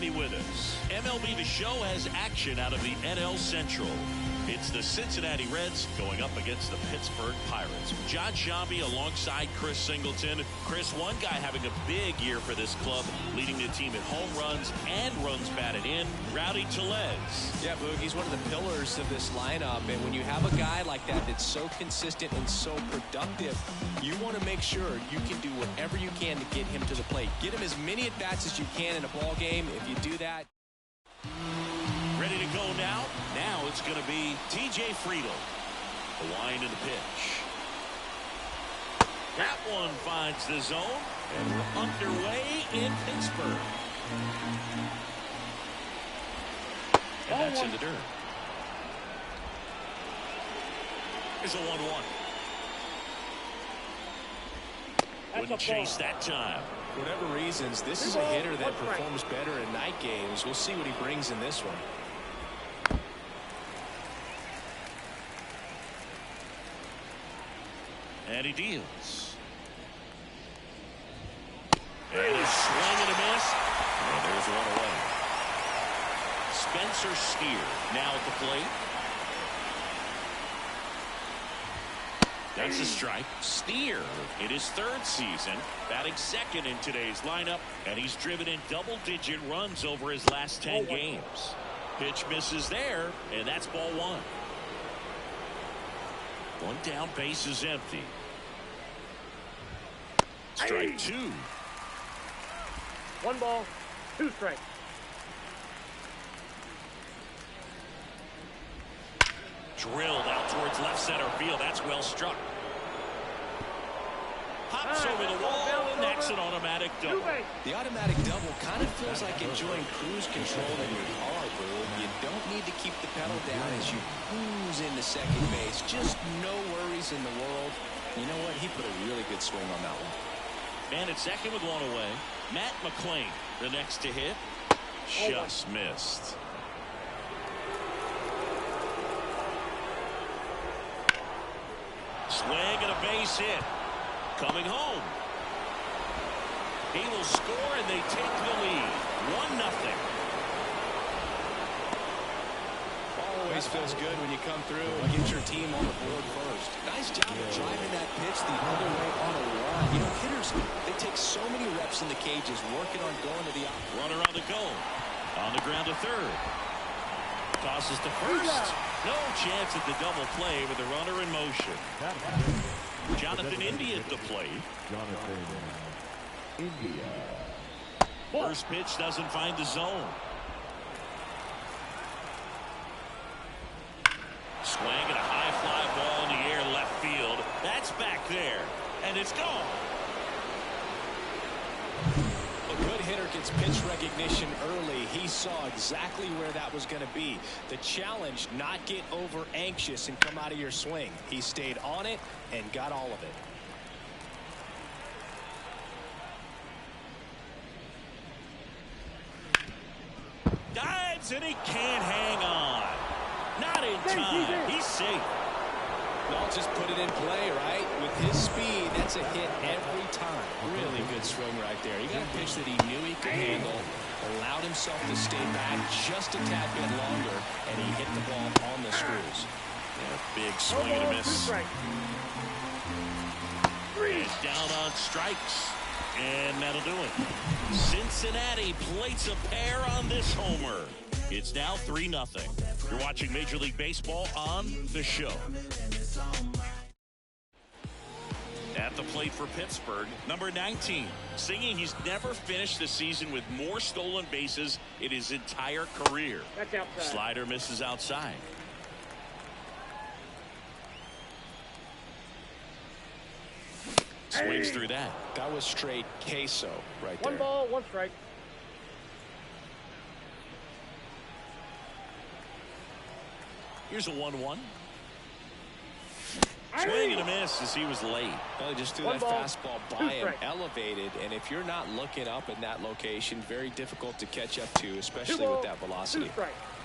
be with us. MLB The Show has action out of the NL Central. It's the Cincinnati Reds going up against the Pittsburgh Pirates. Jon Sciambi alongside Chris Singleton. Chris, one guy having a big year for this club, leading the team in home runs and runs batted in, Rowdy Tellez. Yeah, Boog, he's one of the pillars of this lineup, and when you have a guy like that that's so consistent and so productive, you want to make sure you can do whatever you can to get him to the plate. Get him as many at-bats as you can in a ball game. If you do that. Ready to go now. Now it's going to be TJ Friedl. The wind and the pitch. That one finds the zone, and we're underway in Pittsburgh. And that's in the dirt. It's a 1-1. Wouldn't chase that time. For whatever reasons, this is a hitter that performs better in night games. We'll see what he brings in this one. And he deals. And a swing and a miss. And there's one away. Spencer Steer now at the plate. That's a strike. Steer in his third season, batting second in today's lineup, and he's driven in double-digit runs over his last 10 games. Pitch misses there, and that's ball one. One down, base is empty. Strike two. 1 ball, 2 strikes. Drilled out towards left center field. That's well struck. Hops over the wall, and that's an automatic double. The automatic double kind of feels like enjoying cruise control in your car, Boog. You don't need to keep the pedal down as you cruise into second base. Just no worries in the world. You know what? He put a really good swing on that one. Man at second with one away. Matt McClain, the next to hit. Just missed. Swing and a base hit. Coming home. He will score, and they take the lead. 1-0. Always feels good when you come through and get your team on the board first. Nice job of driving that pitch the other way on a run. You know, hitters, they take so many reps in the cages working on going to the runner on the go. On the ground to third. Tosses to first. No chance at the double play with the runner in motion. Jonathan India at the plate. First pitch doesn't find the zone. Swing and a high fly ball in the air left field. That's back there. And it's gone. A good hitter gets pitch recognition early. He saw exactly where that was going to be. The challenge, not get over anxious and come out of your swing. He stayed on it and got all of it. Dives and he can't hang on. Not in time. He's safe. Y'all just put it in play, right? With his speed, that's a hit every time. Really good swing right there. He got a pitch that he knew he could handle, allowed himself to stay back just a tad bit longer, and he hit the ball on the screws. Yeah, big swing and a miss. He's down on strikes, and that'll do it. Cincinnati plates a pair on this homer. It's now 3-0. You're watching Major League Baseball on The Show. At the plate for Pittsburgh, number 19, singing he's never finished the season with more stolen bases in his entire career. That's outside. Slider misses outside. Swings through that. That was straight queso right there. 1 ball, 1 strike. Here's a 1-1. Swing and a miss as he was late. Well, he just threw that fastball by him, elevated, and if you're not looking up in that location, very difficult to catch up to, especially with that velocity.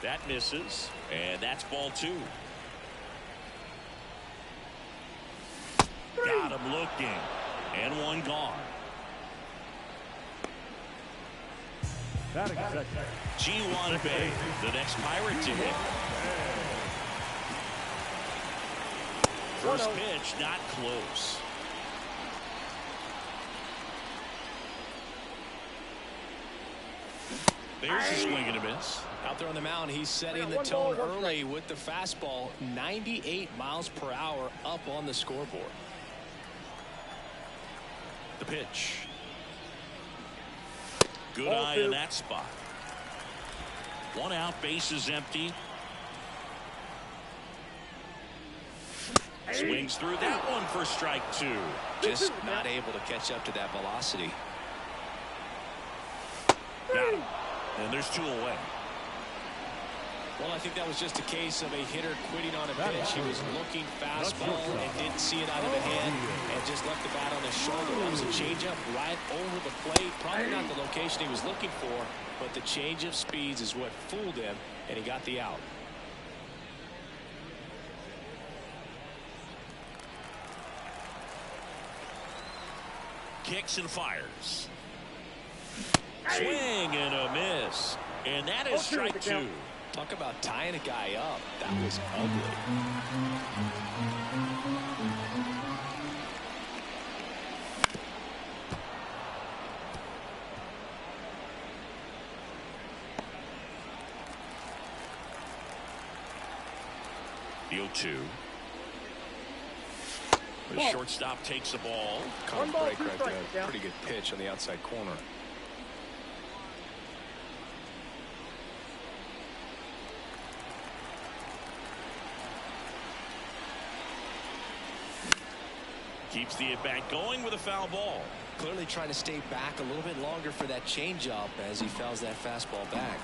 That misses, and that's ball 2. Got him looking, and one gone. Ji-Hwan Bae, the next Pirate to hit. First pitch, not close. There's a swing and a miss. Out there on the mound, he's setting the tone early with the fastball. 98 miles per hour up on the scoreboard. The pitch. Good eye in that spot. One out, bases empty. Swings through that one for strike two. Just not able to catch up to that velocity. Got him. And there's two away. Well, I think that was just a case of a hitter quitting on a pitch. He was looking fastball and didn't see it out of the hand and just left the bat on his shoulder. That was a changeup right over the plate. Probably not the location he was looking for, but the change of speeds is what fooled him, and he got the out. Kicks and fires. Swing and a miss. And that is strike two. Talk about tying a guy up. That was ugly. The 0-2. The shortstop takes the ball. Caught a break right there. Pretty good pitch on the outside corner. Keeps the at-bat going with a foul ball. Clearly trying to stay back a little bit longer for that changeup as he fouls that fastball back.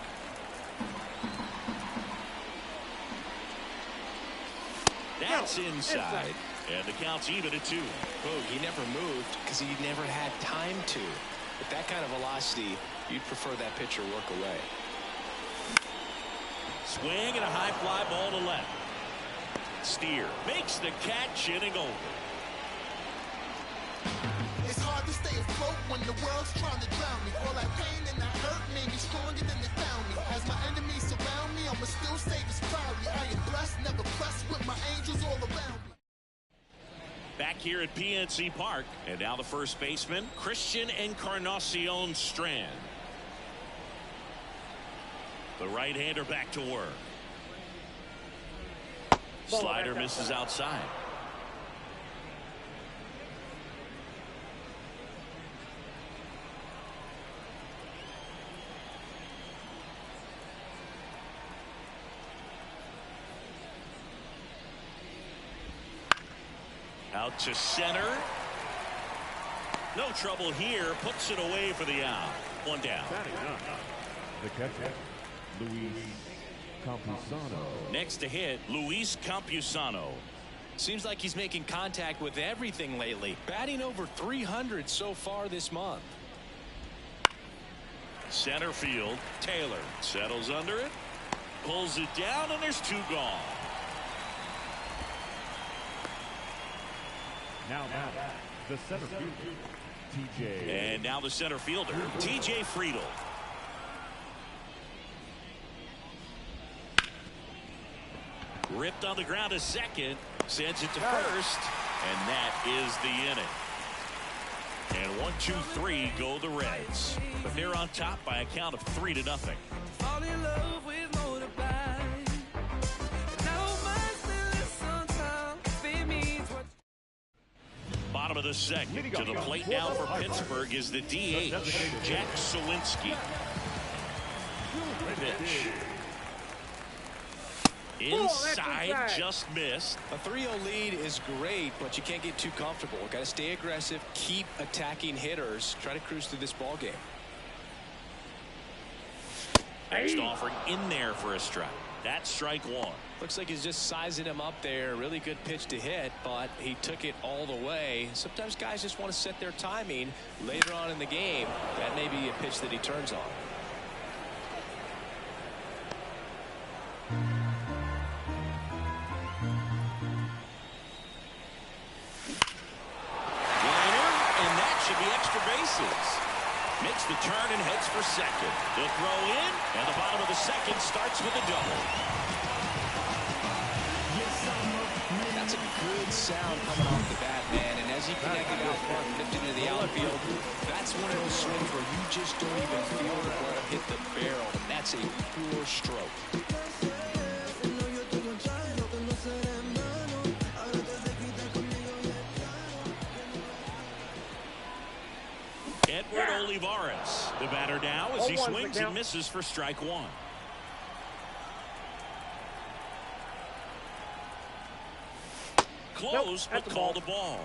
That's inside. And the count's even at 2. Oh, he never moved because he never had time to. With that kind of velocity, you'd prefer that pitcher work away. Swing and a high fly ball to left. Steer makes the catch, inning over. It's hard to stay afloat when the world's trying to drown me. All that pain and that hurt made me stronger than they found me. As my enemies surround me, I'ma still say this proudly. I am blessed, never pressed with my angels all around me. Back here at PNC Park, and now the first baseman, Christian Encarnacion Strand. The right-hander back to work. Slider misses outside. Out to center. No trouble here. Puts it away for the out. One down. The catcher, Luis Campusano. Next to hit, Luis Campusano. Seems like he's making contact with everything lately. Batting over 300 so far this month. Center field. Taylor settles under it. Pulls it down, and there's two gone. Now the center fielder, TJ. And now the center fielder, TJ Friedl. Ripped on the ground to second, sends it to first, and that is the inning. And 1, 2, 3 go the Reds, but they're on top by a count of 3-0. Bottom of the second. To the plate now for Pittsburgh is the DH, Jack Suwinski. Pitch. Inside, just missed. A 3-0 lead is great, but you can't get too comfortable. Got to stay aggressive, keep attacking hitters, try to cruise through this ball game. Next offering in there for a strike. That's strike one. Looks like he's just sizing him up there. Really good pitch to hit, but he took it all the way. Sometimes guys just want to set their timing later on in the game. That may be a pitch that he turns on. Makes the turn and heads for second. They'll throw in, and the bottom of the second starts with a double. That's a good sound coming off the bat, man. And as he connected out front, lifted into the outfield, that's one of those swings where you just don't even feel the ball hit the barrel. And that's a pure stroke. Edward Olivares, the batter now as he swings and misses for strike one. Close, but called a ball.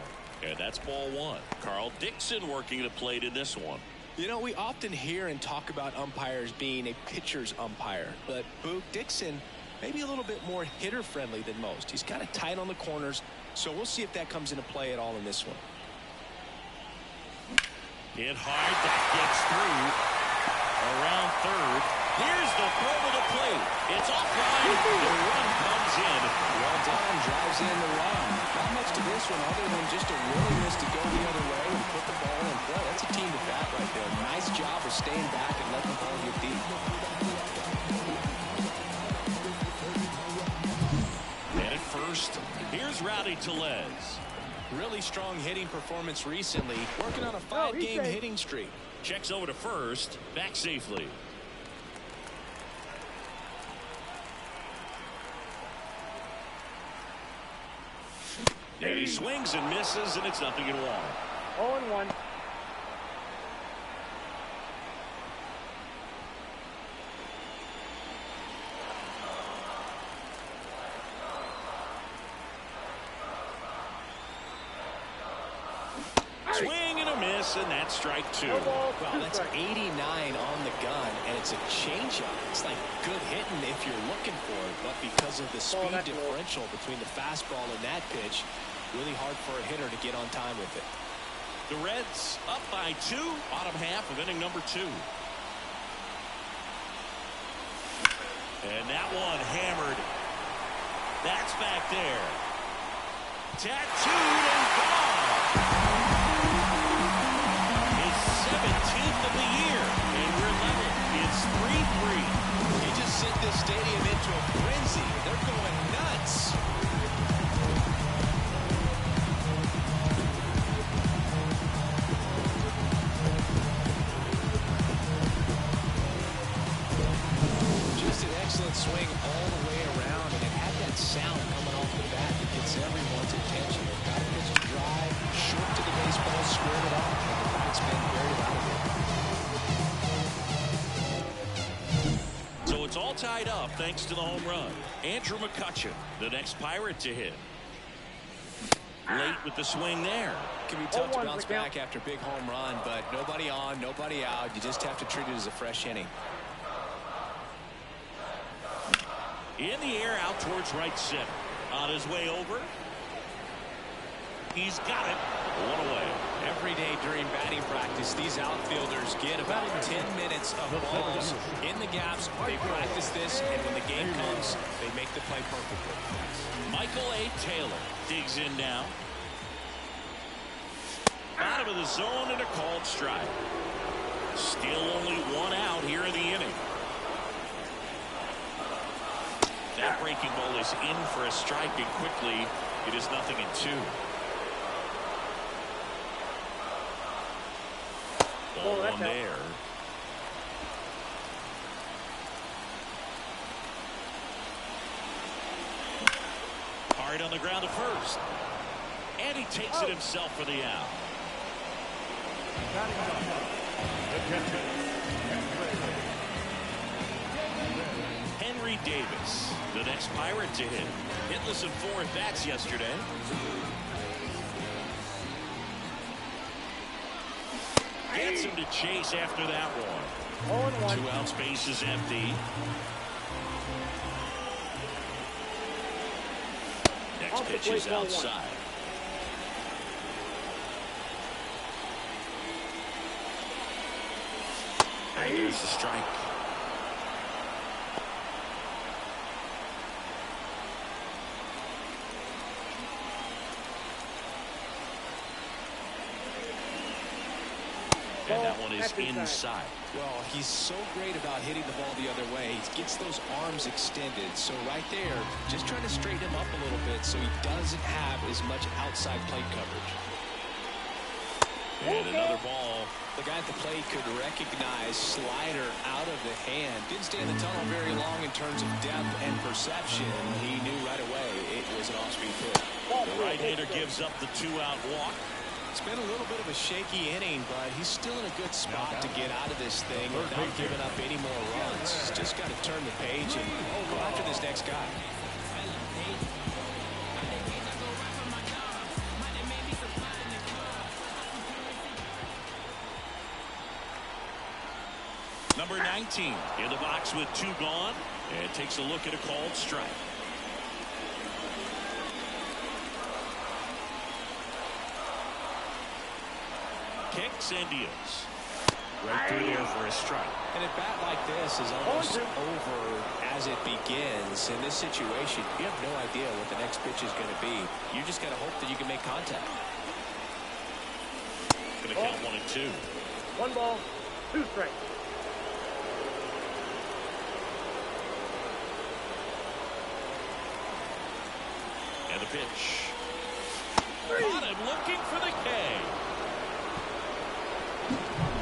And that's ball one. Carl Dixon working the plate in this one. You know, we often hear and talk about umpires being a pitcher's umpire, but Boog Dixon maybe a little bit more hitter friendly than most. He's kind of tight on the corners, so we'll see if that comes into play at all in this one. Hit hard, that gets through. Around third. Here's the throw to the plate. It's offline. The run comes in. Well done, drives in the run. Not much to this one other than just a willingness to go the other way and put the ball in play. That's a team to bat right there. Nice job of staying back and letting the ball get deep. And at first, here's Rowdy Tellez. Really strong hitting performance recently. Working on a 5-game hitting streak. Checks over to first. Back safely. And he swings and misses, and it's 0-1. 0-1. Swing and a miss, and that's strike two. Well, that's 89 on the gun, and it's a changeup. It's like good hitting if you're looking for it, but because of the speed differential between the fastball and that pitch, really hard for a hitter to get on time with it. The Reds up by 2, bottom half of inning number 2. And that one hammered. That's back there. Tattooed and gone. His 17th of the year, and we're level. It's 3-3. You just sent this stadium into a frenzy. They're going nuts. Just an excellent swing all the way around, and it had that sound coming off the bat that gets everyone's attention. Got a pitch to drive, short to the baseball, squared it off, and the batsman buried out of it. So it's all tied up thanks to the home run. Andrew McCutchen, the next Pirate to hit. Late with the swing there. Can be tough to bounce back after a big home run, but nobody on, nobody out. You just have to treat it as a fresh inning. In the air out towards right center. On his way over. He's got it. One away. Every day during batting practice, these outfielders get about 10 minutes of balls in the gaps. They practice this, and when the game comes, they make the play perfectly. Michael A. Taylor digs in now. Bottom of the zone and a called strike. Still only one out here in the inning. That breaking ball is in for a strike, and quickly it is 0-2. Ball one there. Hard on the ground to first. And he takes it himself for the out. Henry Davis, the next Pirate to hit. Hitless in 4 at-bats yesterday. Gets him to chase after that one. 2 outs, base is empty. Next pitch is outside. And there's the strike. And that one is inside. Well, he's so great about hitting the ball the other way. He gets those arms extended. So right there, just trying to straighten him up a little bit so he doesn't have as much outside plate coverage. And another ball. The guy at the plate could recognize slider out of the hand. Didn't stay in the tunnel very long in terms of depth and perception. He knew right away it was an off-speed pitch. The right-hander gives up the 2-out walk. It's been a little bit of a shaky inning, but he's still in a good spot to get out of this thing without giving up any more runs. He's just got to turn the page and go after this next guy. Number 19 in the box with 2 gone, and takes a look at a called strike. Kicks and deals. Right through there for a strike. And a bat like this is almost over as it begins. In this situation, you have no idea what the next pitch is going to be. You just got to hope that you can make contact. Going to count 1 and 2. 1 ball, 2 strikes. And the pitch. Caught him looking for the K.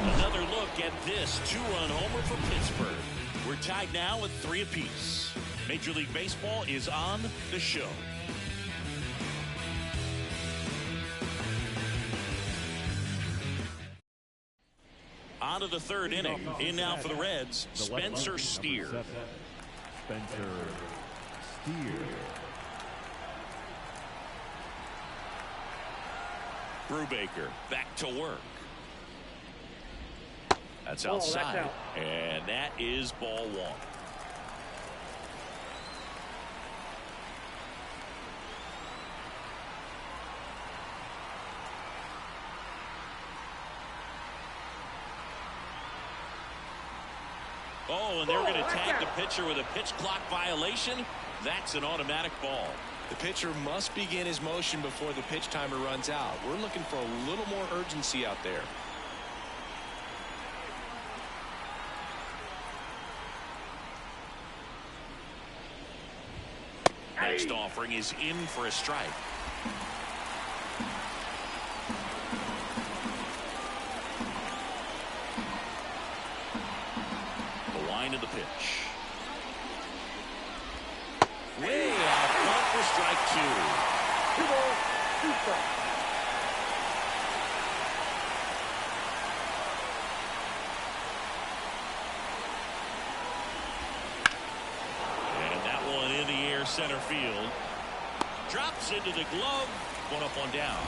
Another look at this 2-run homer for Pittsburgh. We're tied now at 3 apiece. Major League Baseball is on the show. On to the 3rd inning. In now for the Reds, Spencer Steer. Spencer Steer. Brubaker back to work. That's outside. That's out. And that is ball 1. Oh, and they're going to tag the pitcher with a pitch clock violation. That's an automatic ball. The pitcher must begin his motion before the pitch timer runs out. We're looking for a little more urgency out there. Next offering is in for a strike. The line of the pitch. Way out front for strike 2. 2 balls, 2 strikes. And that one in the air center field. Drops into the glove. 1 up, 1 down.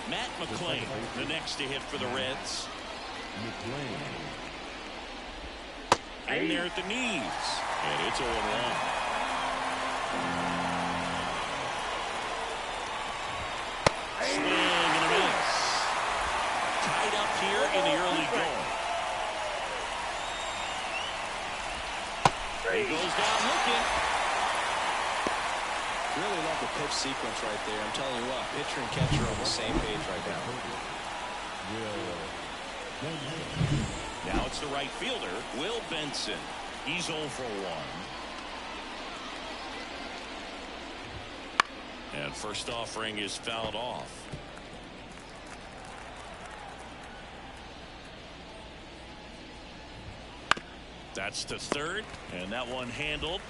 Matt McClain, the next to hit for the Reds. In there at the knees. And it's 0-1. Swing and a miss. Tied up here in the early going. He goes down looking. Really love the pitch sequence right there. I'm telling you what, pitcher and catcher are on the same page right now. Now it's the right fielder, Will Benson. He's 0 for 1. And first offering is fouled off. That's to 3rd, and that one handled.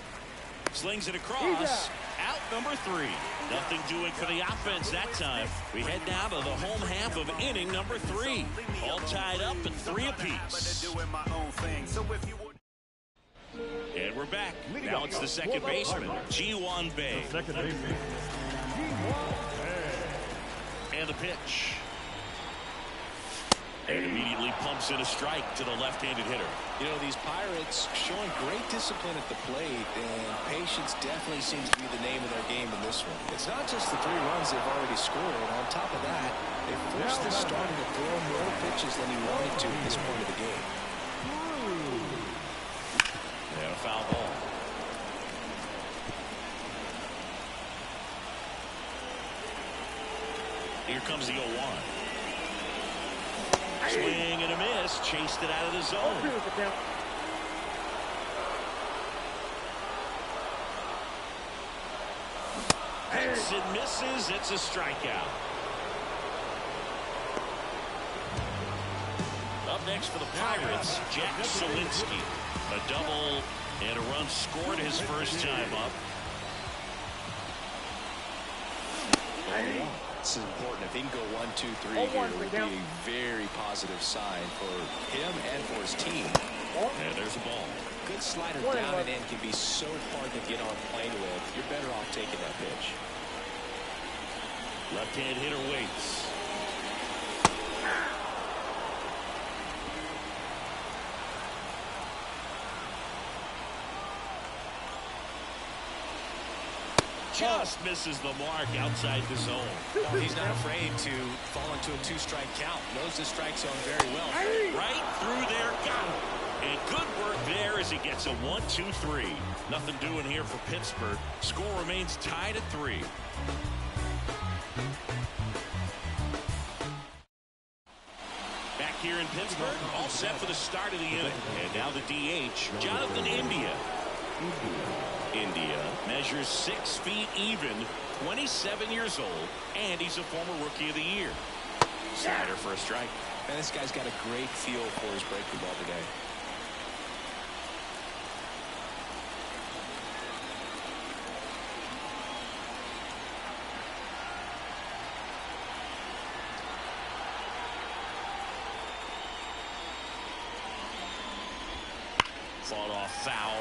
Slings it across. Out number 3. Nothing doing for the offense that time. We head now to the home half of inning number 3. All tied up at 3 apiece. And we're back. Now it's the second baseman, Ji-hwan Bae. Second baseman. And the pitch. And immediately pumps in a strike to the left-handed hitter. You know, these Pirates showing great discipline at the plate, and patience definitely seems to be the name of their game in this one. It's not just the 3 runs they've already scored. On top of that, they forced the starter to throw more pitches than he wanted to at this point of the game. And a foul ball. Here comes the 0-1. Swing and a miss. Chased it out of the zone. 0-2 is the count. Hits and misses. It's a strikeout. Up next for the Pirates, Jack Suwinski. A double and a run scored his first time up. This is important. If he can go 1, 2, 3 here, it would be a very positive sign for him and for his team. And there's a ball. Good slider down and in can be so hard to get on plane with. You're better off taking that pitch. Left-hand hitter waits. Just misses the mark outside the zone. Well, he's not afraid to fall into a 2-strike count. Knows the strike zone very well. Right through there, got him. And good work there as he gets a 1-2-3. Nothing doing here for Pittsburgh. Score remains tied at 3. Back here in Pittsburgh, all set for the start of the inning. And now the DH, Jonathan India. India measures 6 feet even, 27 years old, and he's a former Rookie of the Year. Slider for a strike. And this guy's got a great feel for his breaking ball today. Fought off foul.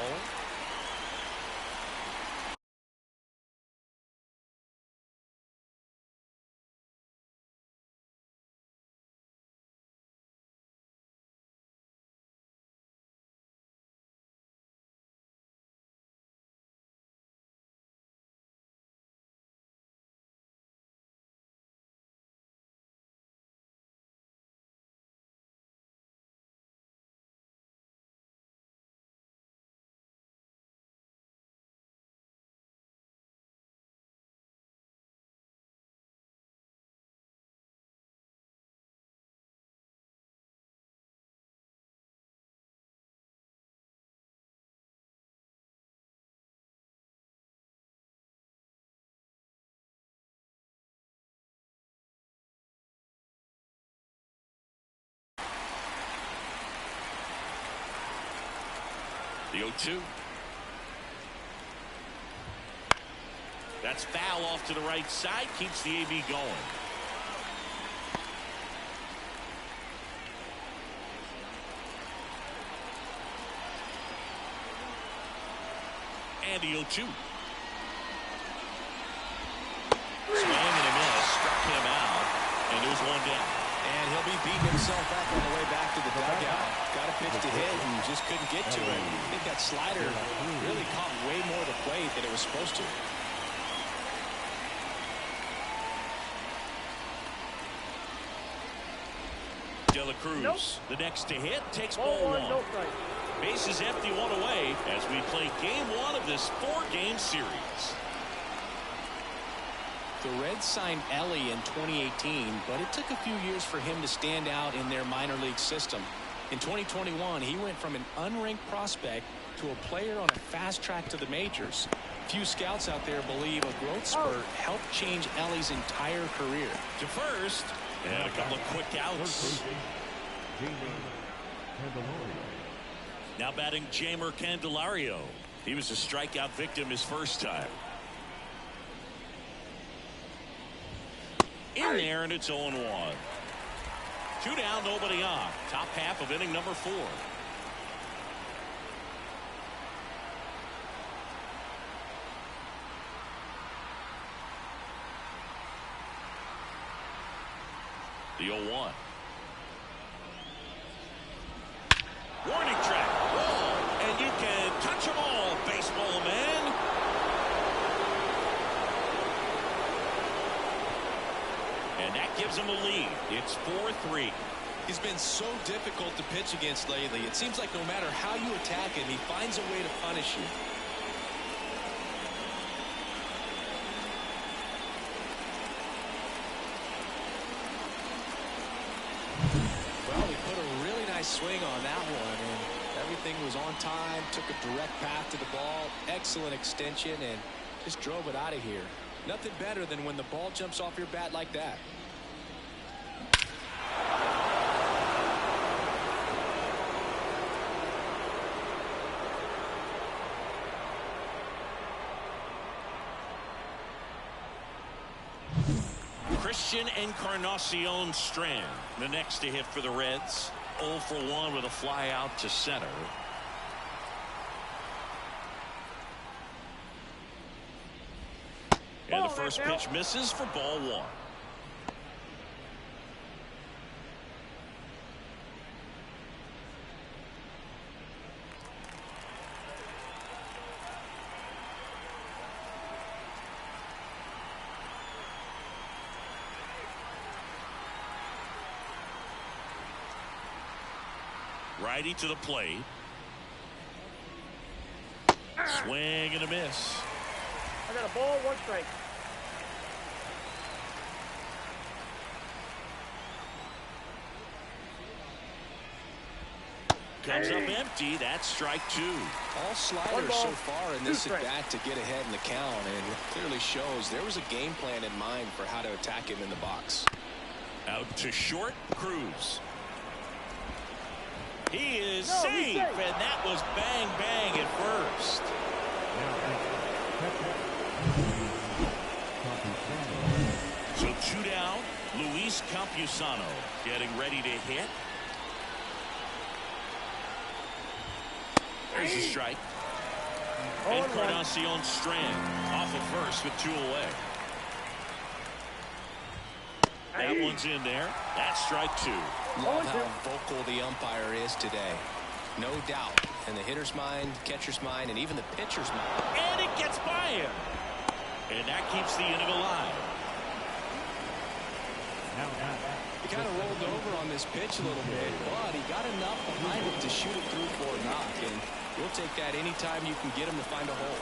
The 0-2. That's foul off to the right side. Keeps the AB going. And the 0-2. Swing and a miss. Struck him out. And there's one down. And he'll be beating himself up on the way back to the dugout. Got a pitch to hit and just couldn't get to it. I think that slider really caught way more of the plate than it was supposed to. De La Cruz, Nope. the next to hit, takes Ball ball 1, one. no strike. Bases empty, 1 away as we play game 1 of this 4-game series. The Reds signed Ellie in 2018, but it took a few years for him to stand out in their minor league system. In 2021, he went from an unranked prospect to a player on a fast track to the majors. Few scouts out there believe a growth spurt helped change Ellie's entire career. To first, and a couple of quick outs. Now batting Jeimer Candelario. He was a strikeout victim his first time. In there, and it's 0-1. 2 down, nobody on. Top half of inning number 4. The 0-1. Warning track. Whoa. And you can touch them all, baseball man. And that gives him a lead. It's 4-3. He's been so difficult to pitch against lately. It seems like no matter how you attack him, he finds a way to punish you. one, and everything was on time, took a direct path to the ball, excellent extension, and just drove it out of here. Nothing better than when the ball jumps off your bat like that. Christian Encarnacion Strand, the next to hit for the Reds. 0 for 1 with a fly out to center. And the first pitch misses for ball 1. Righty to the plate. Swing and a miss. I got a ball, 1 strike. Comes up empty. That's strike 2. All sliders so far in this at-bat to get ahead in the count, and it clearly shows there was a game plan in mind for how to attack him in the box. Out to short, Cruz. He is safe, and that was bang, bang at first. So 2 down. Luis Campusano getting ready to hit. There's a strike. Encarnacion Strand off of first with 2 away. That one's in there. That's strike 2. Love how vocal the umpire is today. No doubt. In the hitter's mind, catcher's mind, and even the pitcher's mind. And it gets by him. And that keeps the inning alive. He kind of rolled over on this pitch a little bit, but he got enough behind it to shoot it through for a knock. And we'll take that anytime you can get him to find a hole.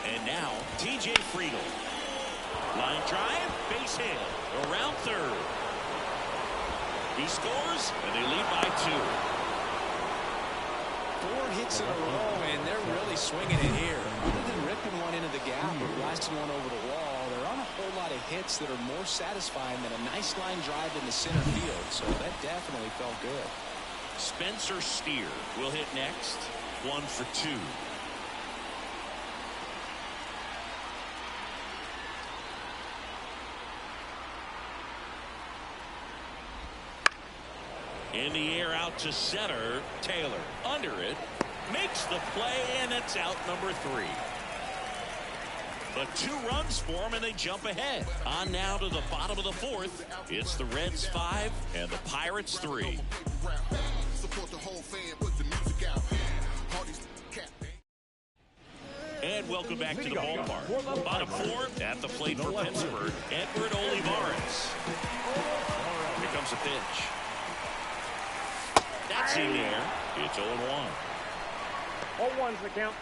And now, TJ Friedl. Line drive, base hit. Around third. He scores, and they lead by 2. 4 hits in a row, and they're really swinging it here. Other than ripping one into the gap or blasting one over the wall, there aren't a whole lot of hits that are more satisfying than a nice line drive in the center field, so that definitely felt good. Spencer Steer will hit next. 1 for 2. In the air out to center. Taylor under it. Makes the play, and it's out number 3. But 2 runs for him, and they jump ahead. On now to the bottom of the 4th. It's the Reds 5 and the Pirates 3. And welcome back to the ballpark. Bottom 4 at the plate for Pittsburgh. Edward Olivares. Here comes a pitch. That's in there. It's 0-1. 0-1's the count.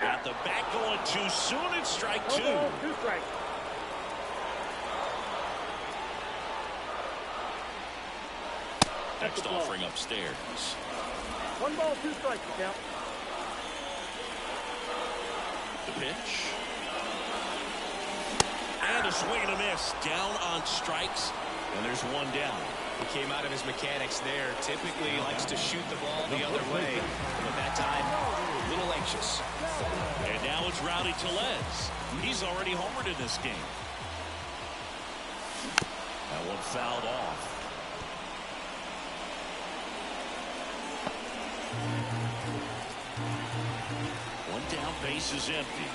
At the back going too soon. It's strike 2. 2 strikes. Next offering upstairs. 1 ball, 2 strikes the count. The pitch. And a swing and a miss. Down on strikes. And there's 1 down. He came out of his mechanics there. Typically he likes to shoot the ball the other way. But that time, a little anxious. And now it's Rowdy Tellez. He's already homered in this game. That one fouled off. One down, base is empty.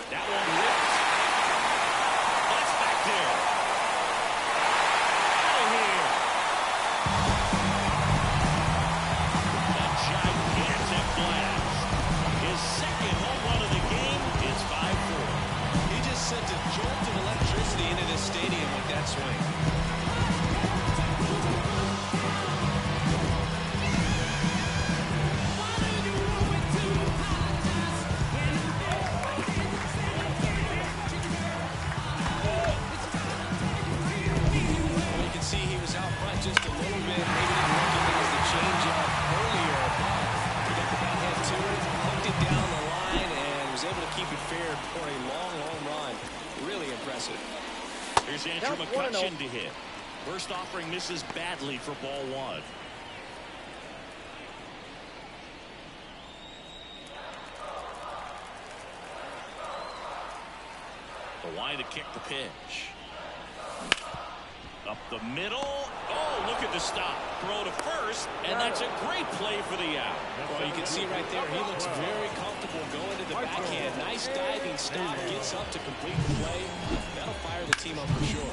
That one ripped. That's back there. Out of here. A gigantic blast. His 2nd home run of the game is 5-4. He just sent a jolt of electricity into this stadium with that swing. prepared for a long home run. Really impressive. Here's Andrew McCutchen to hit. First offering misses badly for ball one. The line to kick the pitch. Up the middle. Oh, look at the stop. Throw to first, and that's a great play for the out. Well, you can see right there, he looks very comfortable going to the backhand. Nice diving stop. Gets up to complete the play. That'll fire the team up for sure.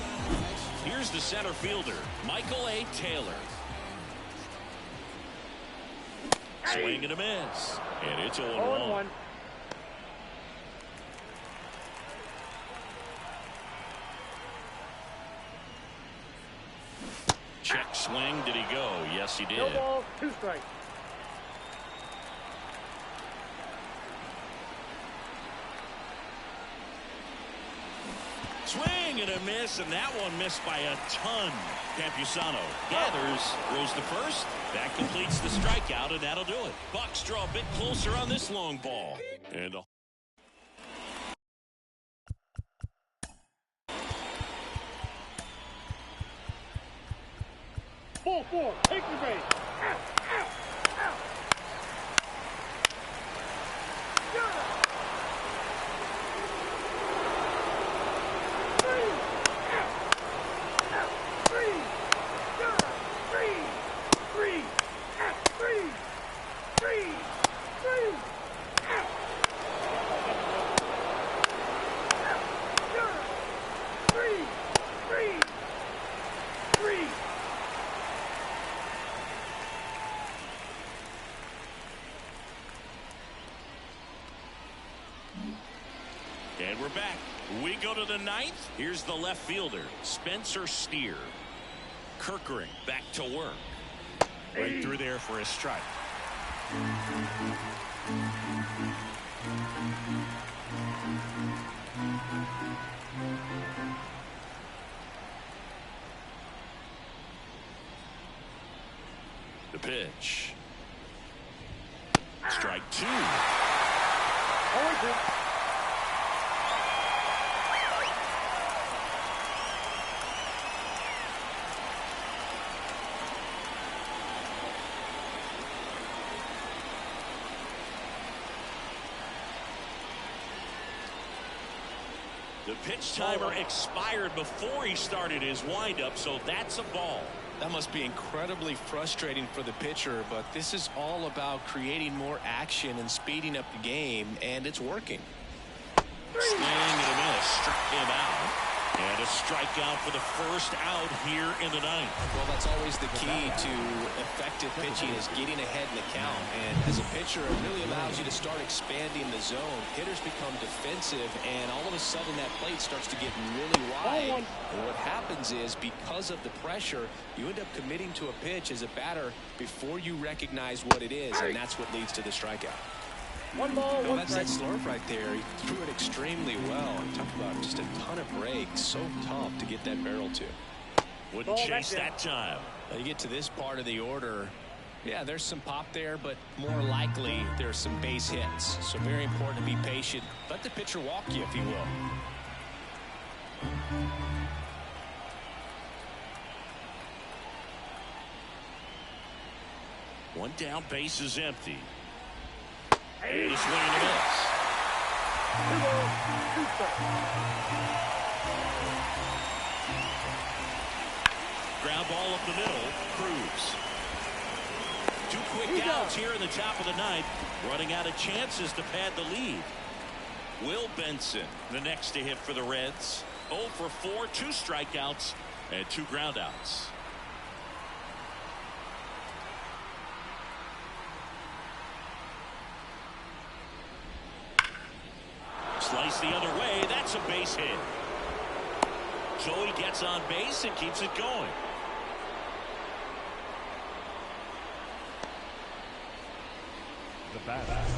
Here's the center fielder, Michael A. Taylor. Swing and a miss. And it's 0-1. Check swing. Did he go? Yes, he did. No balls, 2 strikes. Swing and a miss, and that one missed by a ton. Campusano gathers, throws to first. That completes the strikeout, and that'll do it. Bucks draw a bit closer on this long ball. And Ball 4, take your base. And we're back. We go to the 9th. Here's the left fielder, Spencer Steer. Kerkering back to work. Right through there for a strike. The pitch. Strike 2. 0-2. The pitch timer expired before he started his windup, so that's a ball. That must be incredibly frustrating for the pitcher, but this is all about creating more action and speeding up the game, and it's working. Swing and a miss, struck him out. And a strikeout for the first out here in the 9th. Well, that's always the key to effective pitching is getting ahead in the count. And as a pitcher, it really allows you to start expanding the zone. Hitters become defensive, and all of a sudden that plate starts to get really wide. And what happens is, because of the pressure, you end up committing to a pitch as a batter before you recognize what it is, and that's what leads to the strikeout. 1 ball, 1 That's strike. that slurve right there. He threw it extremely well. Talk about just a ton of breaks. So tough to get that barrel to. Wouldn't chase that time. You get to this part of the order. Yeah, there's some pop there, but more likely there's some base hits. So very important to be patient. Let the pitcher walk you, if you will. One down, base is empty. And a swing and a miss. 2 balls, 2 strikes. Ground ball up the middle. Cruz. 2 quick outs here in the top of the 9th. Running out of chances to pad the lead. Will Benson, the next to hit for the Reds. 0 for 4, 2 strikeouts, and 2 groundouts. Slice the other way. That's a base hit. Joey gets on base and keeps it going.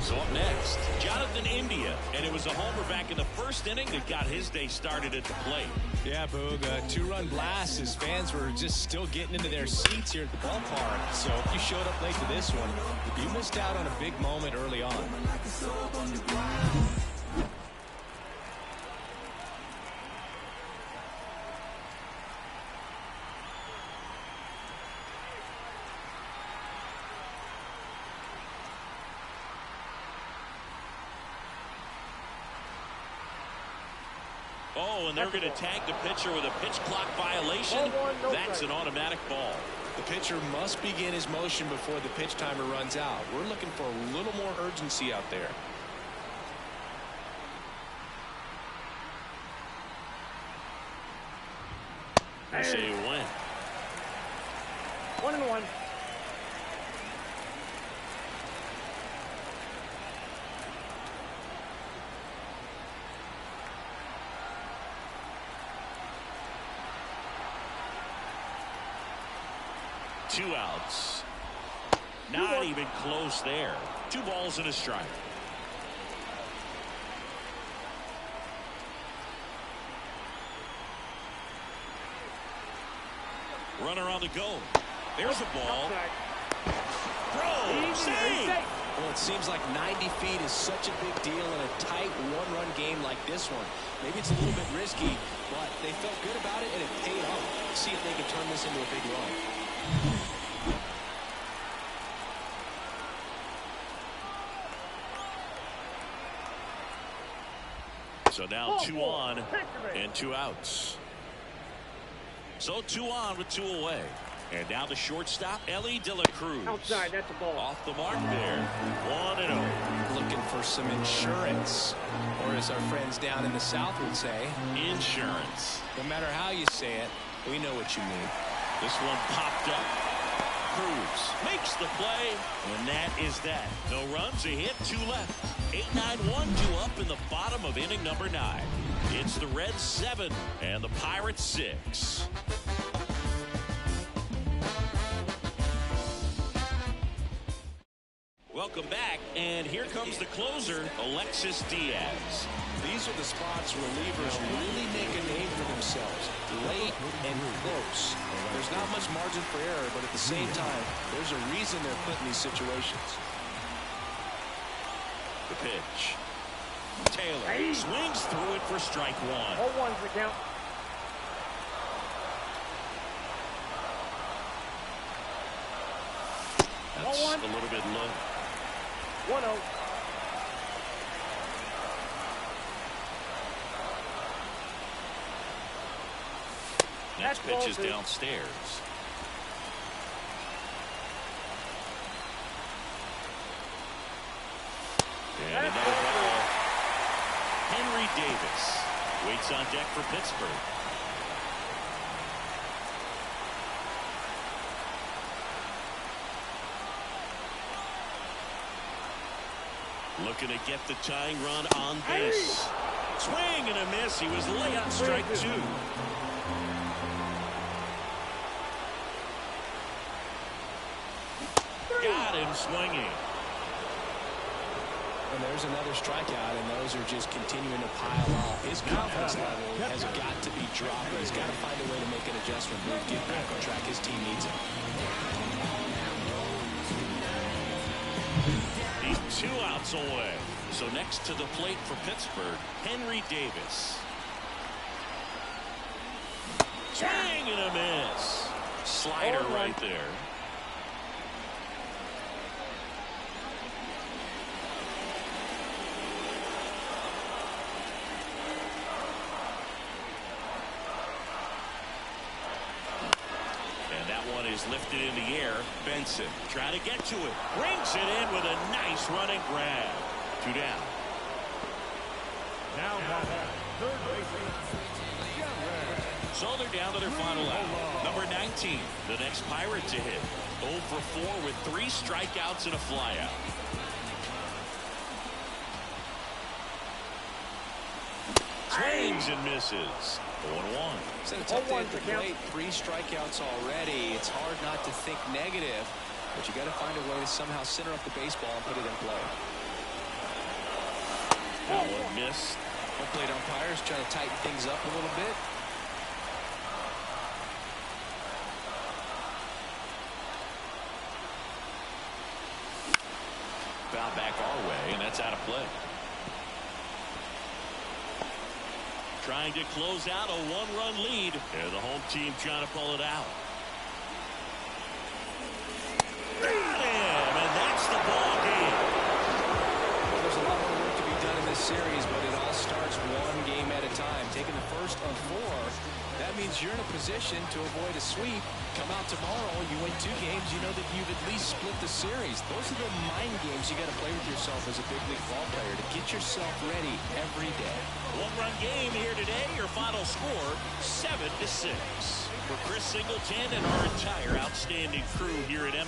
So up next, Jonathan India, and it was a homer back in the first inning that got his day started at the plate. Yeah, Boog, a 2-run blast. His fans were just still getting into their seats here at the ballpark. So if you showed up late to this one, you missed out on a big moment early on. Oh, and they're going to tag the pitcher with a pitch clock violation. Ball one, no That's strike. an automatic ball. The pitcher must begin his motion before the pitch timer runs out. We're looking for a little more urgency out there. They say you win. 1-1. Two outs. Not even close there. 2 balls and a strike. Runner on the go. There's a ball. Throw. Save. Well, it seems like 90 feet is such a big deal in a tight one-run game like this one. Maybe it's a little bit risky, but they felt good about it, and it paid off. See if they can turn this into a big run. So now 2 on and 2 outs. So 2 on with 2 away. And now the shortstop, Elly De La Cruz. Outside, that's a ball. Off the mark there. 1-0. Looking for some insurance, or as our friends down in the South would say, Insurance. no matter how you say it, we know what you mean. This one popped up. Cruz makes the play, and that is that. No runs, a hit, 2 left. 8-9-1, 2 up in the bottom of inning number 9. It's the Reds 7 and the Pirates 6. Welcome back, and here comes the closer, Alexis Diaz. These are the spots relievers really make a name for themselves. Late and close. There's not much margin for error, but at the same time, there's a reason they're put in these situations. The pitch. Taylor swings through it for strike 1. 0-1's the count. That's a little bit low. 1-0. Next pitch is downstairs. And another ball. Henry Davis waits on deck for Pittsburgh. Looking to get the tying run on base. Swing and a miss. He was late on strike 2. Got him swinging. And there's another strikeout, and those are just continuing to pile up. His confidence level has got to be dropping. He's got to find a way to make an adjustment, move, get back on track. His team needs it. He's 2 outs away. So next to the plate for Pittsburgh, Henry Davis. Swing and a miss. Slider right there. Is lifted in the air. Benson trying to get to it. Brings it in with a nice running grab. 2 down. Now third baseman. So they're down to their final out. Number 19, the next Pirate to hit. 0 for 4 with 3 strikeouts and a flyout. Swings and misses. 0-1. It's a tough day at the plate. 3 strikeouts already. It's hard not to think negative, but you got to find a way to somehow center up the baseball and put it in play. That one missed. Home plate umpires trying to tighten things up a little bit. Foul back our way, and that's out of play. Trying to close out a 1-run lead. And the home team trying to pull it out. Got him, and that's the ball game. Well, there's a lot more work to be done in this series, but it all starts one game at a time. Taking the first of 4. That means you're in a position to avoid a sweep. Come out tomorrow, you win 2 games, you know that you've at least split the series. Those are the mind games you got to play with yourself as a big league ball player to get yourself ready every day. One-run game here today. Your final score, 7-6. For Chris Singleton and our entire outstanding crew here at MLB.